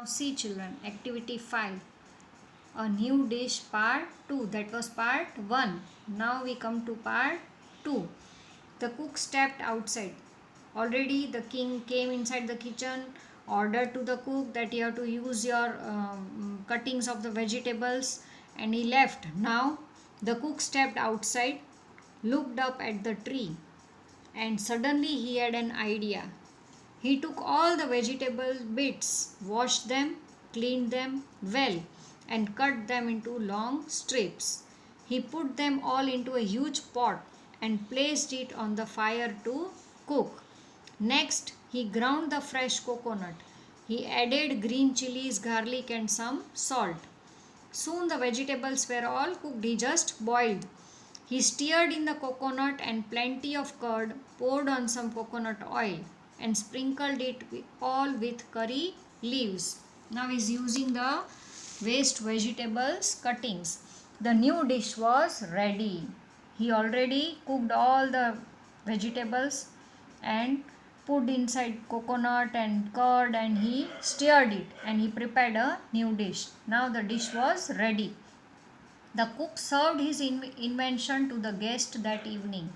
See children, activity 5. A new dish part 2. That was part 1. Now we come to part 2. The cook stepped outside. Already the king came inside the kitchen, ordered to the cook that you have to use your cuttings of the vegetables, and he left. Now the cook stepped outside, looked up at the tree, and suddenly he had an idea. He took all the vegetable bits, washed them, cleaned them well, and cut them into long strips. He put them all into a huge pot and placed it on the fire to cook. Next, he ground the fresh coconut. He added green chilies, garlic, and some salt. Soon the vegetables were all cooked. He just boiled. He stirred in the coconut and plenty of curd, poured on some coconut oil, and sprinkled it all with curry leaves. Now he is using the waste vegetables cuttings. The new dish was ready. He already cooked all the vegetables and put inside coconut and curd, and he stirred it and he prepared a new dish. Now the dish was ready. The cook served his invention to the guest that evening.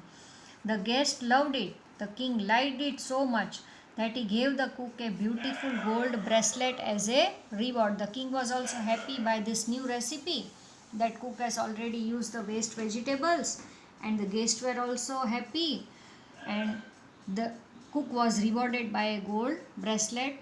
The guest loved it. The king liked it so much that he gave the cook a beautiful gold bracelet as a reward. The king was also happy by this new recipe that cook has already used the waste vegetables, and the guests were also happy, and the cook was rewarded by a gold bracelet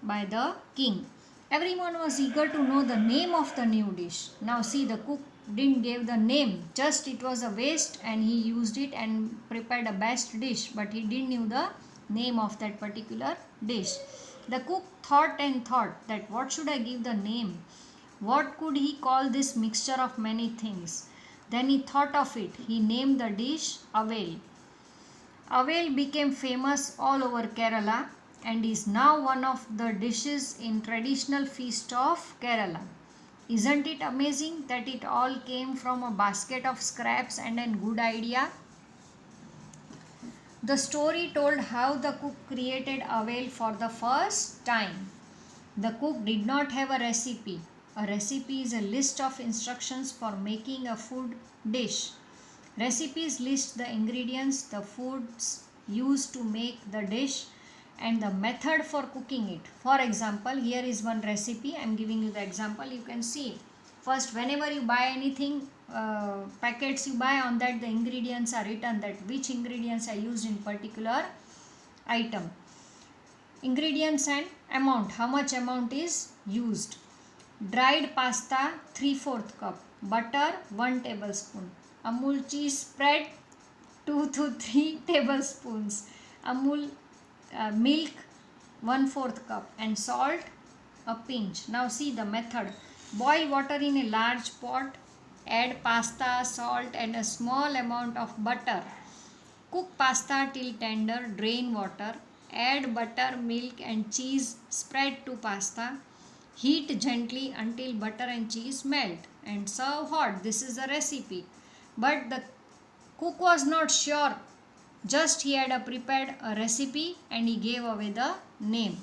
by the king. Everyone was eager to know the name of the new dish. Now see, the cook didn't give the name, just it was a waste and he used it and prepared a best dish, but he didn't know the name of that particular dish. The cook thought and thought that what should I give the name? What could he call this mixture of many things? Then he thought of it. He named the dish Avel. Avel became famous all over Kerala and is now one of the dishes in traditional feast of Kerala. Isn't it amazing that it all came from a basket of scraps and a good idea? The story told how the cook created Avel for the first time. The cook did not have a recipe. A recipe is a list of instructions for making a food dish. Recipes list the ingredients, the foods used to make the dish, and the method for cooking it. For example, here is one recipe. I am giving you the example. You can see. First, whenever you buy anything, packets you buy, on that the ingredients are written, that which ingredients are used in particular item. Ingredients and amount. How much amount is used. Dried pasta 3/4 cup. Butter 1 tablespoon. Amul cheese spread 2 to 3 tablespoons. Amul milk 1/4 cup, and salt a pinch. Now see the method. Boil water in a large pot. Add pasta, salt, and a small amount of butter. Cook pasta till tender. Drain water. Add butter, milk, and cheese. Spread to pasta. Heat gently until butter and cheese melt and serve hot. This is the recipe. But the cook was not sure. Just he had prepared a recipe and he gave away the name.